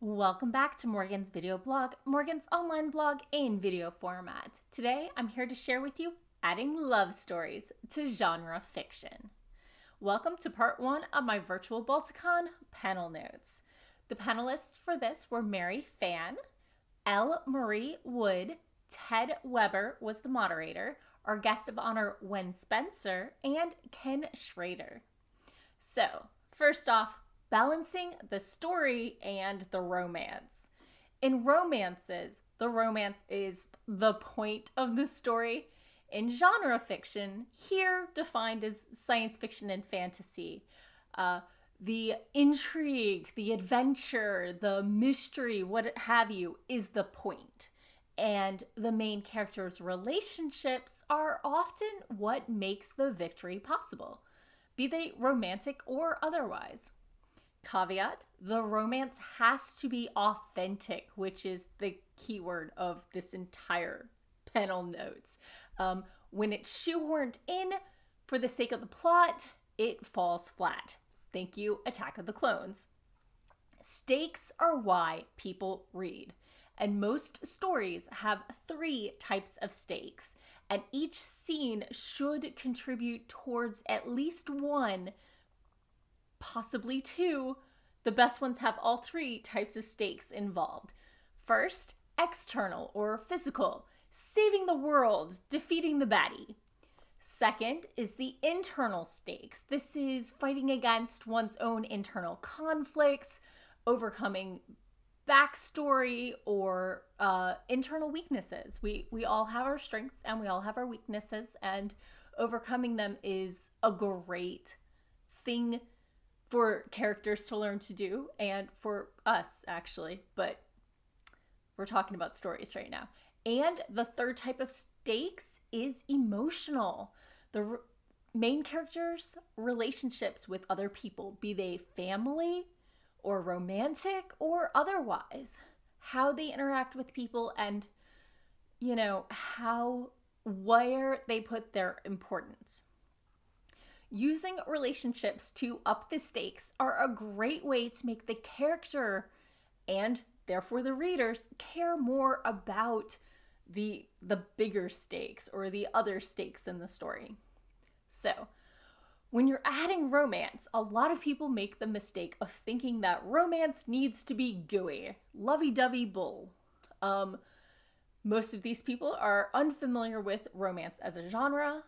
Welcome back to Morgan's video blog, Morgan's online blog in video format. Today, I'm here to share with you adding love stories to genre fiction. Welcome to part one of my virtual Balticon panel notes. The panelists for this were Mary Fan, L. Marie Wood, Ted Weber was the moderator, our guest of honor, Wen Spencer, and Ken Schrader. So, first off, balancing the story and the romance. In romances, the romance is the point of the story. In genre fiction, here defined as science fiction and fantasy, the intrigue, the adventure, the mystery, what have you, is the point. And the main characters' relationships are often what makes the victory possible, be they romantic or otherwise. Caveat, the romance has to be authentic, which is the keyword of this entire panel notes. When it's shoehorned in for the sake of the plot, it falls flat. Thank you, Attack of the Clones. Stakes are why people read, and most stories have 3 types of stakes, and each scene should contribute towards at least one, possibly 2. The best ones have all 3 types of stakes involved. First, external or physical, saving the world, defeating the baddie. Second is the internal stakes. This is fighting against one's own internal conflicts, overcoming backstory or internal weaknesses. We all have our strengths and we all have our weaknesses, and overcoming them is a great thing for characters to learn to do, and for us, actually, but we're talking about stories right now. And the third type of stakes is emotional. The main characters' relationships with other people, be they family or romantic or otherwise, how they interact with people and, where they put their importance. Using relationships to up the stakes are a great way to make the character, and therefore the readers, care more about the bigger stakes or the other stakes in the story. So, when you're adding romance, a lot of people make the mistake of thinking that romance needs to be gooey, lovey-dovey bull. Most of these people are unfamiliar with romance as a genre,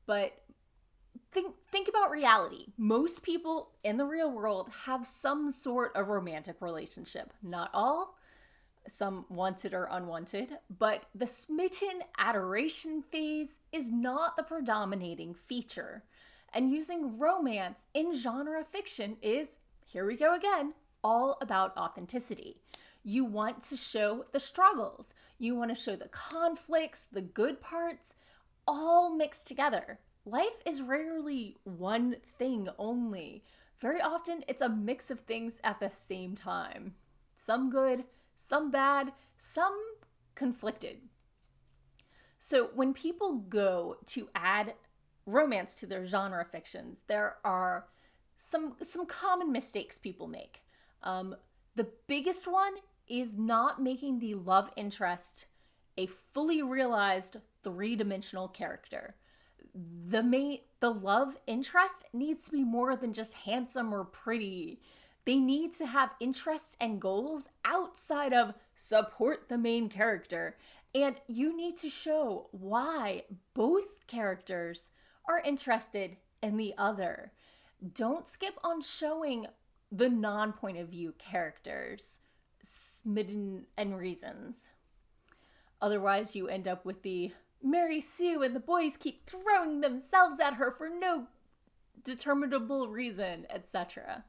but think about reality. Most people in the real world have some sort of romantic relationship. Not all, some wanted or unwanted, but the smitten adoration phase is not the predominating feature. And using romance in genre fiction is, here we go again, all about authenticity. You want to show the struggles. You want to show the conflicts, the good parts, all mixed together. Life is rarely one thing only. Very often, it's a mix of things at the same time. Some good, some bad, some conflicted. So when people go to add romance to their genre fictions, there are some common mistakes people make. The biggest one is not making the love interest a fully realized 3-dimensional character. The love interest needs to be more than just handsome or pretty. They need to have interests and goals outside of support the main character. And you need to show why both characters are interested in the other. Don't skip on showing the non-point of view characters, smitten and reasons. Otherwise, you end up with the Mary Sue and the boys keep throwing themselves at her for no determinable reason, etc.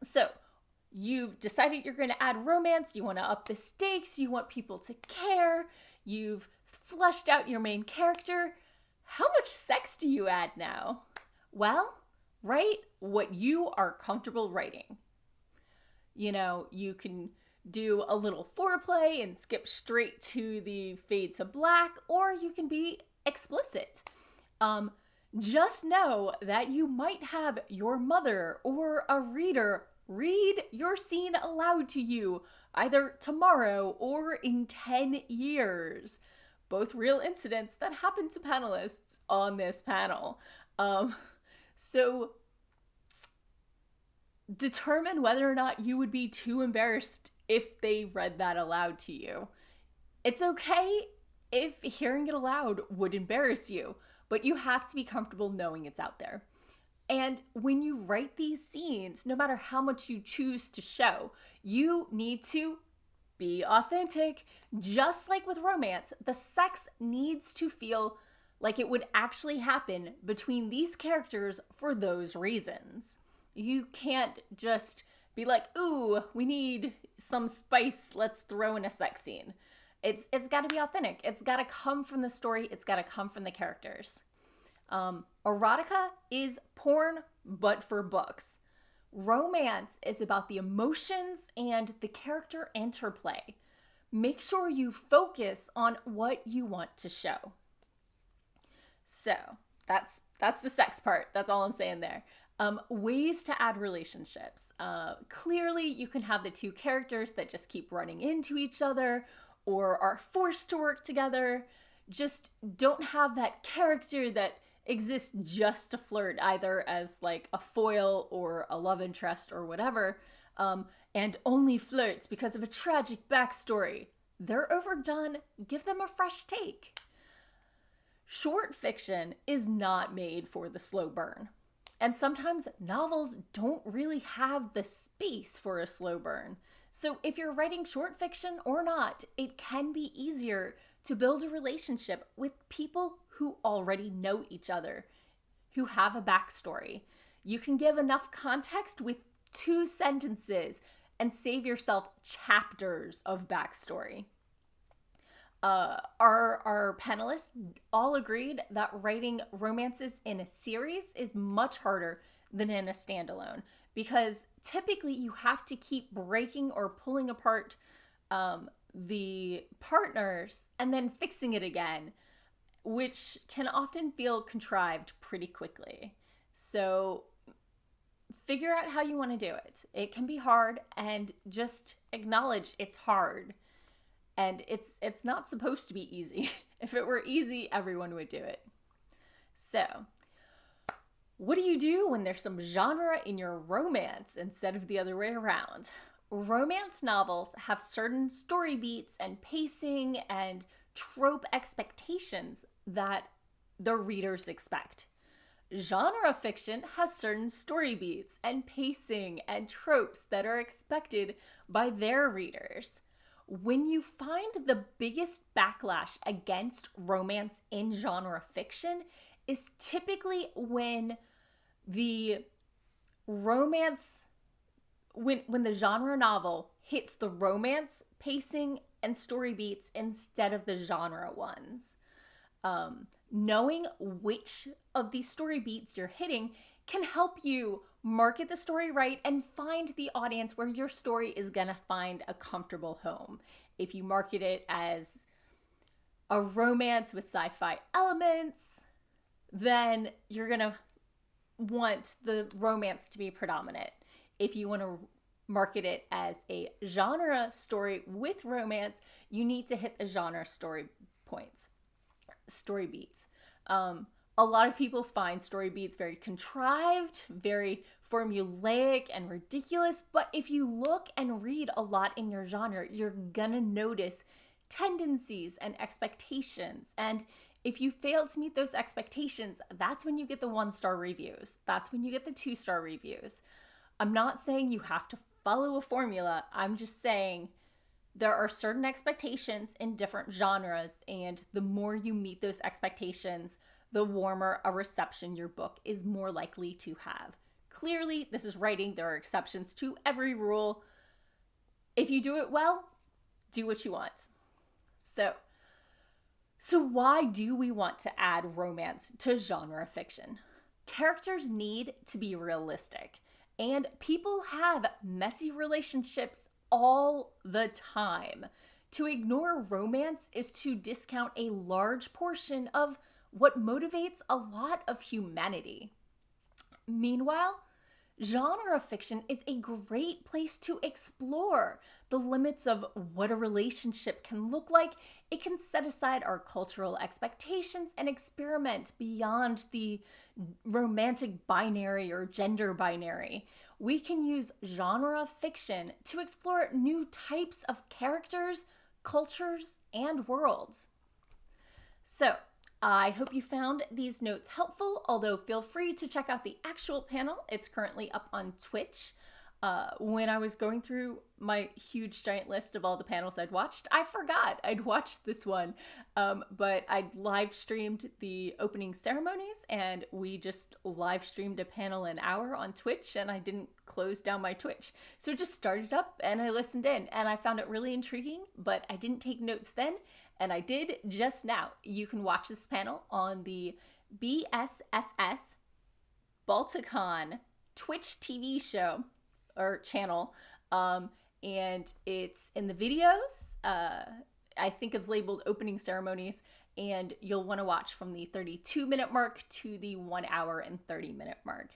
So, you've decided you're going to add romance, you want to up the stakes, you want people to care, you've fleshed out your main character. How much sex do you add now? Well, write what you are comfortable writing. You can do a little foreplay and skip straight to the fade to black, or you can be explicit. Just know that you might have your mother or a reader read your scene aloud to you, either tomorrow or in 10 years. Both real incidents that happened to panelists on this panel. So determine whether or not you would be too embarrassed if they read that aloud to you. It's okay if hearing it aloud would embarrass you, but you have to be comfortable knowing it's out there. And when you write these scenes, no matter how much you choose to show, you need to be authentic. Just like with romance, the sex needs to feel like it would actually happen between these characters for those reasons. You can't just be like, ooh, we need some spice, let's throw in a sex scene. It's got to be authentic. It's got to come from the story. It's got to come from the characters. Erotica is porn, but for books. Romance is about the emotions and the character interplay. Make sure you focus on what you want to show. So that's the sex part. That's all I'm saying there. Ways to add relationships. Clearly, you can have the two characters that just keep running into each other or are forced to work together. Just don't have that character that exists just to flirt, either as like a foil or a love interest or whatever, and only flirts because of a tragic backstory. They're overdone. Give them a fresh take. Short fiction is not made for the slow burn. And sometimes novels don't really have the space for a slow burn. So if you're writing short fiction or not, it can be easier to build a relationship with people who already know each other, who have a backstory. You can give enough context with 2 sentences and save yourself chapters of backstory. Our panelists all agreed that writing romances in a series is much harder than in a standalone, because typically you have to keep breaking or pulling apart the partners and then fixing it again, which can often feel contrived pretty quickly. So figure out how you want to do it. It can be hard, and just acknowledge it's hard. And it's not supposed to be easy. If it were easy, everyone would do it. So, what do you do when there's some genre in your romance instead of the other way around? Romance novels have certain story beats and pacing and trope expectations that the readers expect. Genre fiction has certain story beats and pacing and tropes that are expected by their readers. When you find the biggest backlash against romance in genre fiction is typically when the romance, when the genre novel hits the romance pacing and story beats instead of the genre ones. Knowing which of these story beats you're hitting can help you market the story right and find the audience where your story is going to find a comfortable home. If you market it as a romance with sci-fi elements, then you're going to want the romance to be predominant. If you want to market it as a genre story with romance, you need to hit the genre story beats. A lot of people find story beats very contrived, very formulaic and ridiculous, but if you look and read a lot in your genre, you're gonna notice tendencies and expectations. And if you fail to meet those expectations, that's when you get the 1-star reviews. That's when you get the 2-star reviews. I'm not saying you have to follow a formula. I'm just saying there are certain expectations in different genres, and the more you meet those expectations, the warmer a reception your book is more likely to have. Clearly, this is writing. There are exceptions to every rule. If you do it well, do what you want. So why do we want to add romance to genre fiction? Characters need to be realistic, and people have messy relationships all the time. To ignore romance is to discount a large portion of what motivates a lot of humanity. Meanwhile, Genre fiction is a great place to explore the limits of what a relationship can look like. It can set aside our cultural expectations and experiment beyond the romantic binary or gender binary. We can use genre fiction to explore new types of characters, cultures, and worlds. So, I hope you found these notes helpful, although feel free to check out the actual panel. It's currently up on Twitch. When I was going through my huge giant list of all the panels I'd watched, I forgot I'd watched this one, but I live streamed the opening ceremonies, and we just live streamed a panel an hour on Twitch, and I didn't close down my Twitch. So it just started up and I listened in, and I found it really intriguing, but I didn't take notes then, and I did just now. You can watch this panel on the BSFS Balticon Twitch TV show or channel, and it's in the videos. I think it's labeled opening ceremonies, and you'll want to watch from the 32-minute mark to the 1 hour and 30-minute mark.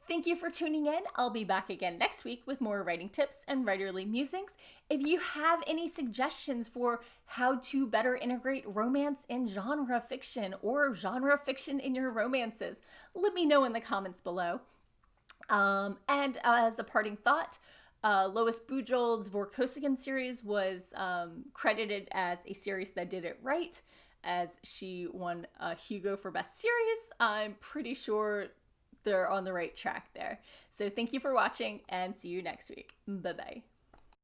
Thank you for tuning in. I'll be back again next week with more writing tips and writerly musings. If you have any suggestions for how to better integrate romance in genre fiction or genre fiction in your romances, let me know in the comments below. And as a parting thought, Lois Bujold's Vorkosigan series was credited as a series that did it right, as she won a Hugo for Best Series. I'm pretty sure they're on the right track there. So thank you for watching, and see you next week. Bye-bye.